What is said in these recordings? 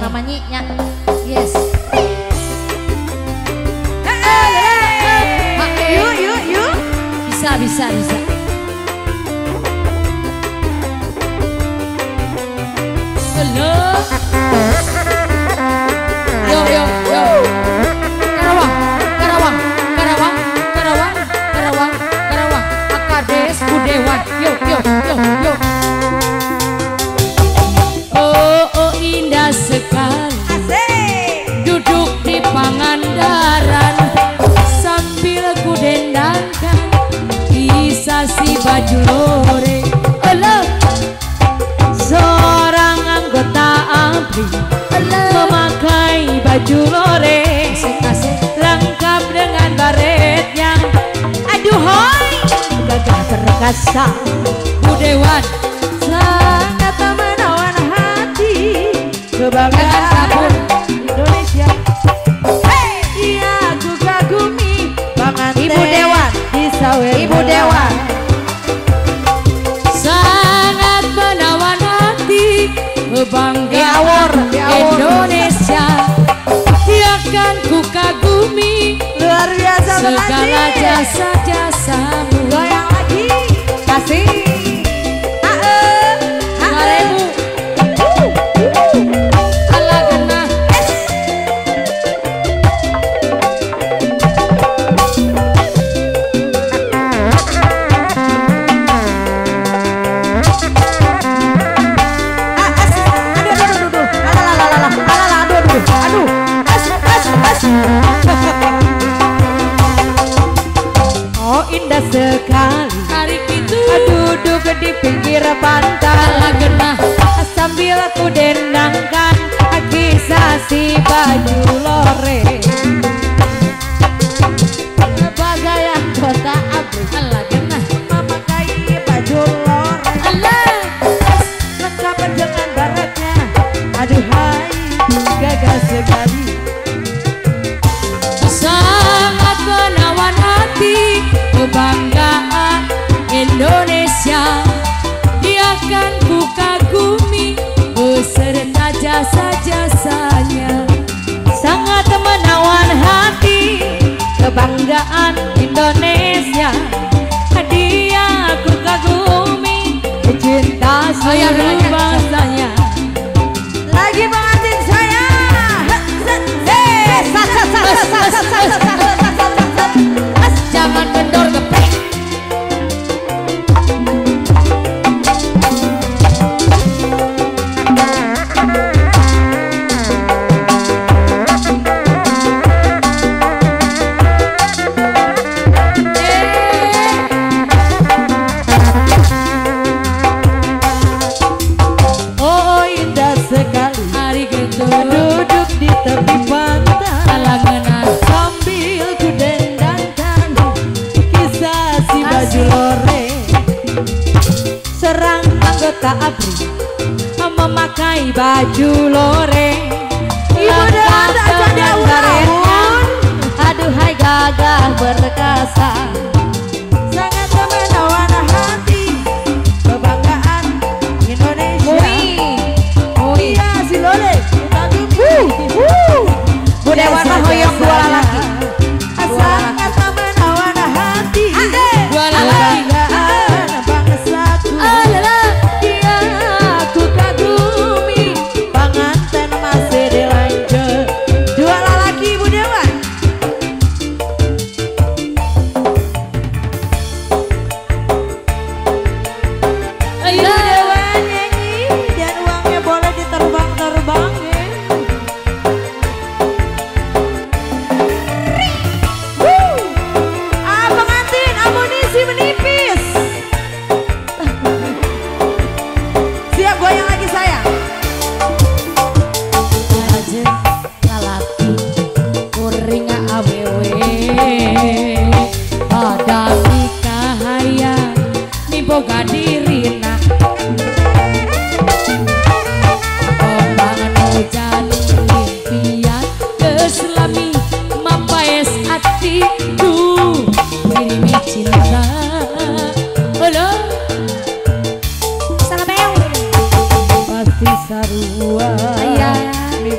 manyinya. Yes. Yuk. Bisa. Halo. Yo. Karawang. Akades Budewan. Yo. Oh, indah sekali. Asik. Duduk di Pangandaran sambil ku dendangkan kisah si baju lore. Halo. Seorang anggota ABRI memakai baju lore, lengkap dengan baretnya. Aduhai, gagah perkasa. Budewan sangat menawan hati, kebanggaan kabur Indonesia. Iya, aku kagumi pengantin Ibu Dewan di Sawer. Ibu Dewan sangat menawan hati, kebanggaan Indonesia. Dia kan ku kagumi luar biasa segala jasa-jasamu. Goyang lagi, kasih. Oh indah sekali hari itu duduk di pinggir pantai sambil aku dendangkan kisah si baju lore. Sebagai anggota ABRI memakai baju lore, lengkap dengan baretnya. Aduhai, gagah sekali. Sangat menawan hati, kebanggaan Indonesia. Dia kan ku kagumi beserta jasa-jasanya. Sangat menawan hati, kebanggaan Indonesia. Dia ku kagumi cinta seluruh bangsanya. Lagi pengantin saya. Jangan kendor geprek. Oh indah sekali hari gitu duduk di tepi pantai sambil ku dendangkan kisah si baju lore. Serang anggota ABRI memakai baju lore, lengkap dengan baretnya. Aduhai, gagah perkasa. Sangat menawan hati, kebanggaan Indonesia. Iya si lore. Budewan mah hoyong dua lelaki. Sangat menawan hati, dua lelaki bangsaku. Dia aku kagumi pengantin masih dilanjut. Dua lelaki Budewan. Budewan nyanyi dan uangnya boleh diterbang-terbangin. Pengantin amunisi menipis. Siap goyang lagi saya. Aja lalaki kuring awewe pada nikah hayang niboga dirina. Ombangan hujan impian keselami mapaes hati tuh kirimi cinta. Halo pasti sarua mi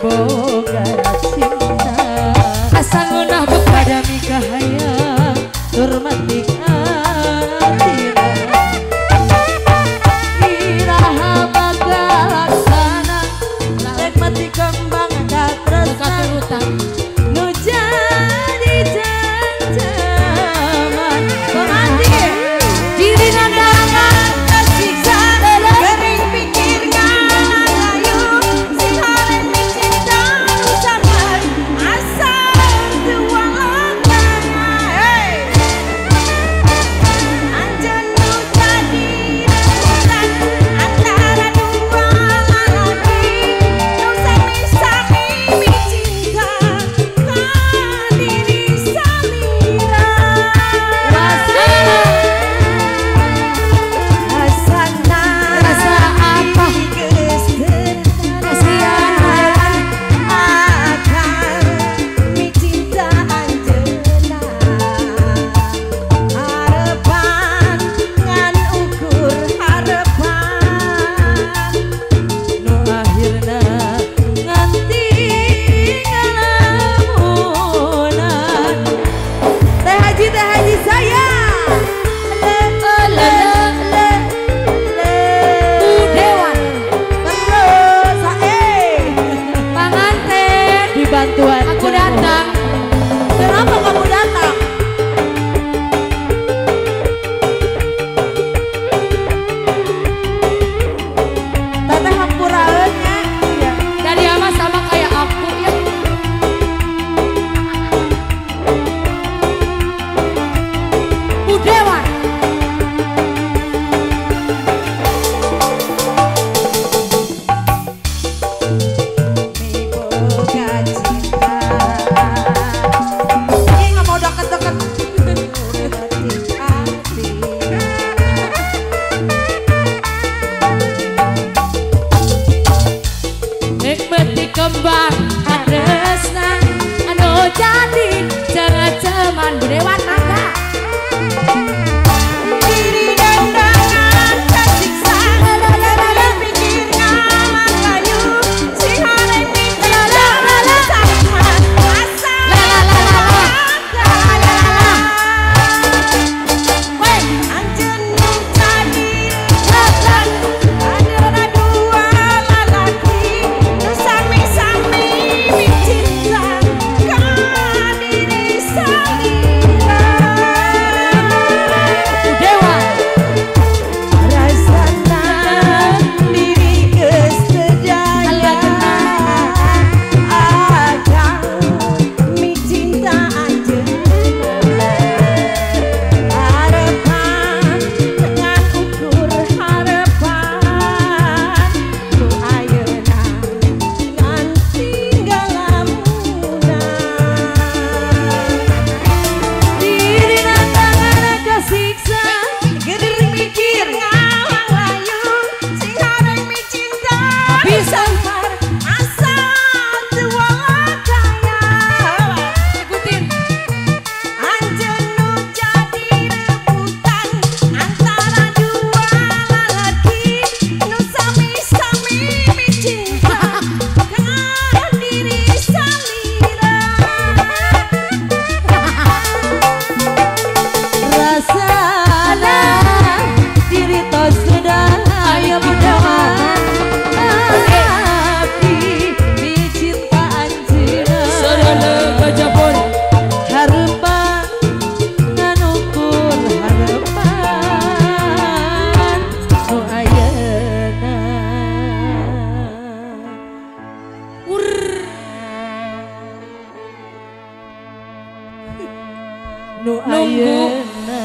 ayeuna.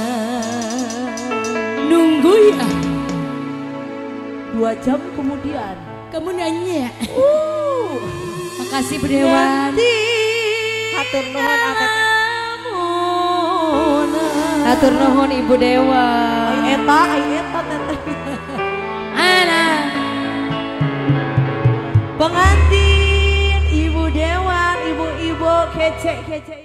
Nunggu ya. 2 jam kemudian. Kamu nanya. Makasih Bu Dewan. Hatur nuhun Ateteh. Hatur nuhun Ibu Dewan. Ai eta Teteh. Ana. Pengantin Ibu Dewan, ibu-ibu kece-kece.